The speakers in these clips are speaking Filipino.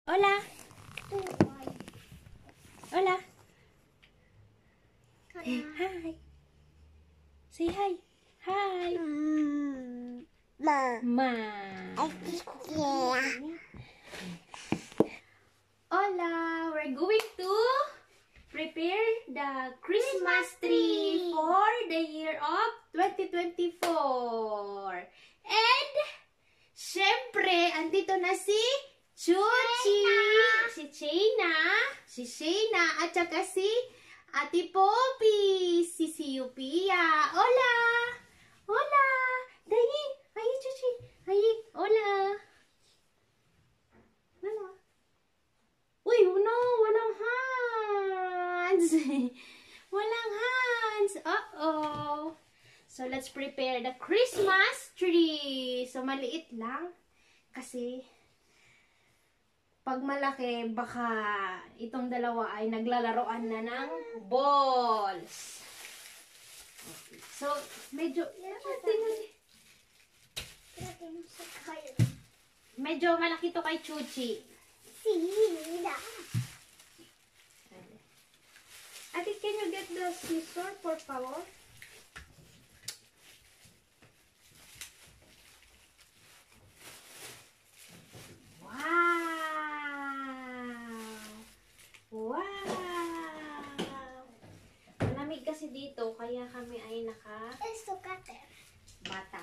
Hola. Hola. Hi. Say hi. Hi. Ma. Hola. We're going to prepare the Christmas tree for the year of 2024. And, syempre, andito na si Chuchi, si Shayna, at saka si Ate Poppy, si Siupia. Hola! Hola! Dayi! Ayi, Chuchi! Ayi! Hola! Hola! Uy, no! Walang hands! Walang hands! Uh-oh! So, let's prepare the Christmas tree. So, maliit lang. Kasi, pag malaki, baka itong dalawa ay naglalaroan na ng balls. So, medyo malaki to kay Chuchi. Ate, can you get the scissor, por favor? Kasi dito, kaya kami ay bata.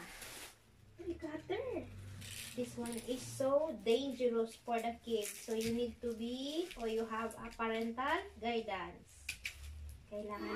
Cutter. This one is so dangerous for the kids. So you need to be, or you have a parental guidance. Kailangan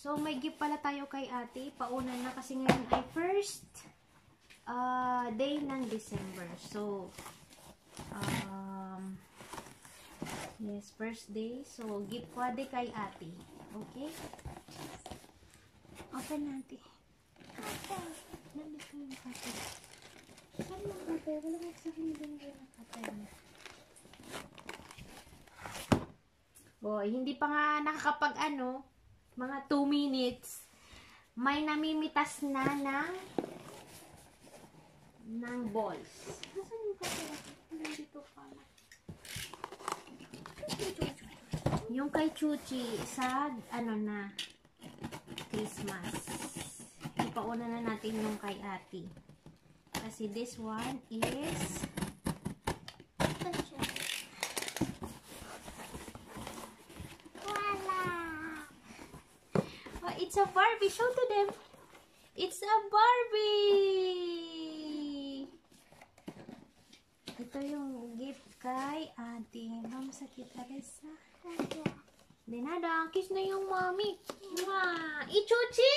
So, may gift pala tayo kay ate. Pauna na kasi ngayon ay first day ng December. So, yes, first day. So, gift pa din kay ate. Okay? Open natin. Nandito yung ate. Saan yung ate? Wala nga sa akin din yung ate. Oh, hindi pa nga nakakapag mga 2 minutes, may namimitas na ng balls. Nasaan yung kapila? Nandito pala. Yung kay Chuchi sa, na, Christmas. Ipauna na natin yung kay ate. Kasi this one is, it's a Barbie. Show to them. It's a Barbie. Ito yung gift kay ate. Ma'am, sakit Arisa. De nada. Kiss na yung mommy. Mwah. Chuchi?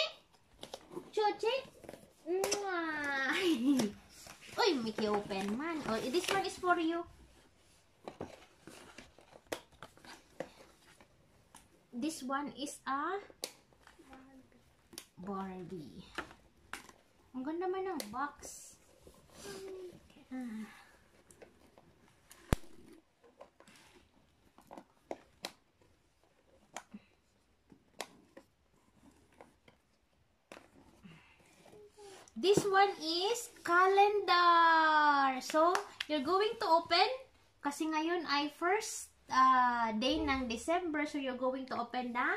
Chuchi? Mwah. Uy, Mickey open man. Oh, this one is for you. This one is a Barbie. Ang ganda man ng box. This one is calendar. So, you're going to open kasi ngayon ay first day ng December. So, you're going to open the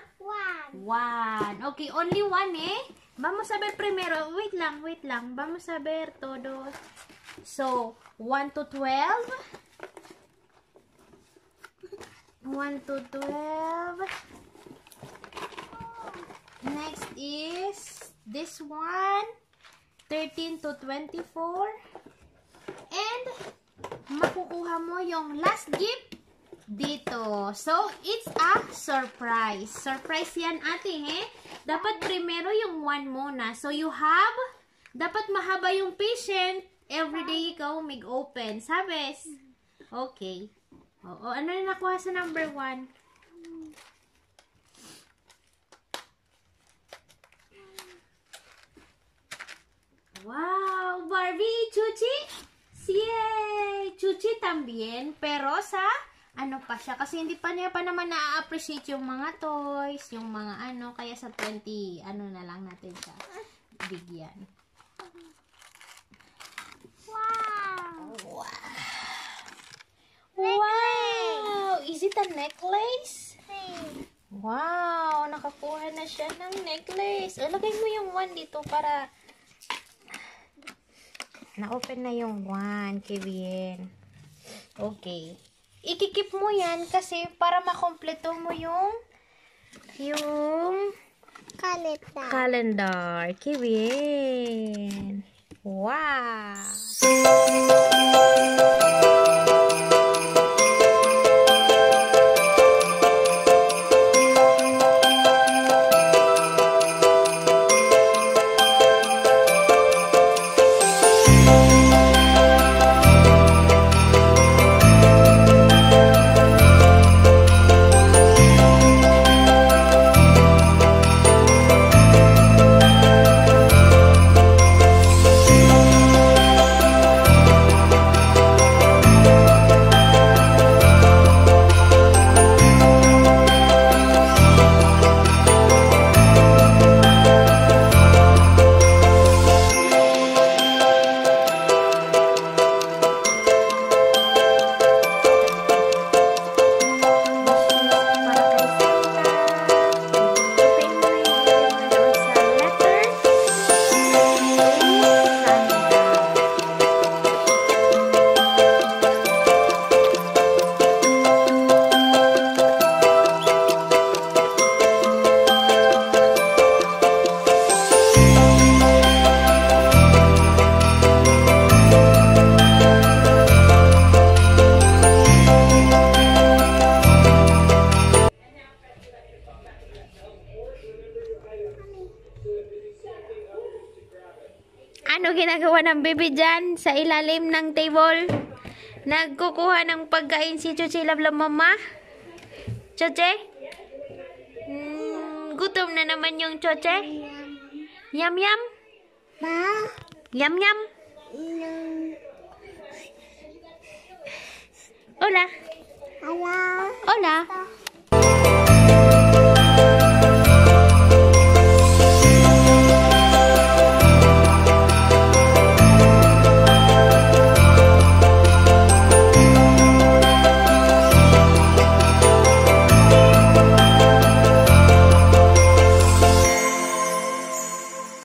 one. Okay, only one Vamos a ver primero. Wait lang. Vamos a ver todo. So, 1 to 12. 1 to 12. Next is this one. 13 to 24. And, makukuha mo yung last gift dito. So, it's a surprise. Surprise yan ate, Dapat primero yung one muna. So, you have, dapat mahaba yung patient. Everyday ikaw mag-open. Sabes? Okay. Oo, ano na nakuha sa number 1? Wow! Barbie! Chuchi! Yay! Chuchi también. Pero sa pa siya. Kasi hindi pa niya pa naman na-appreciate yung mga toys, yung mga kaya sa 20, na lang natin siya bigyan. Wow! Wow! Is it a necklace? Wow! Nakakuha na siya ng necklace. O, lagay mo yung 1 dito para na-open na yung 1, Kevin. Okay. Ikikip mo yan kasi para makompleto mo yung calendar. Kevin. Wow! Ano ginagawa ng baby dyan sa ilalim ng table? Nagkukuha ng pagkain si Chuchi Love Love Mama? Chuchi? Gutom na naman yung Chuchi? Yum yum? Yum yum? Hola. Hello. Hola.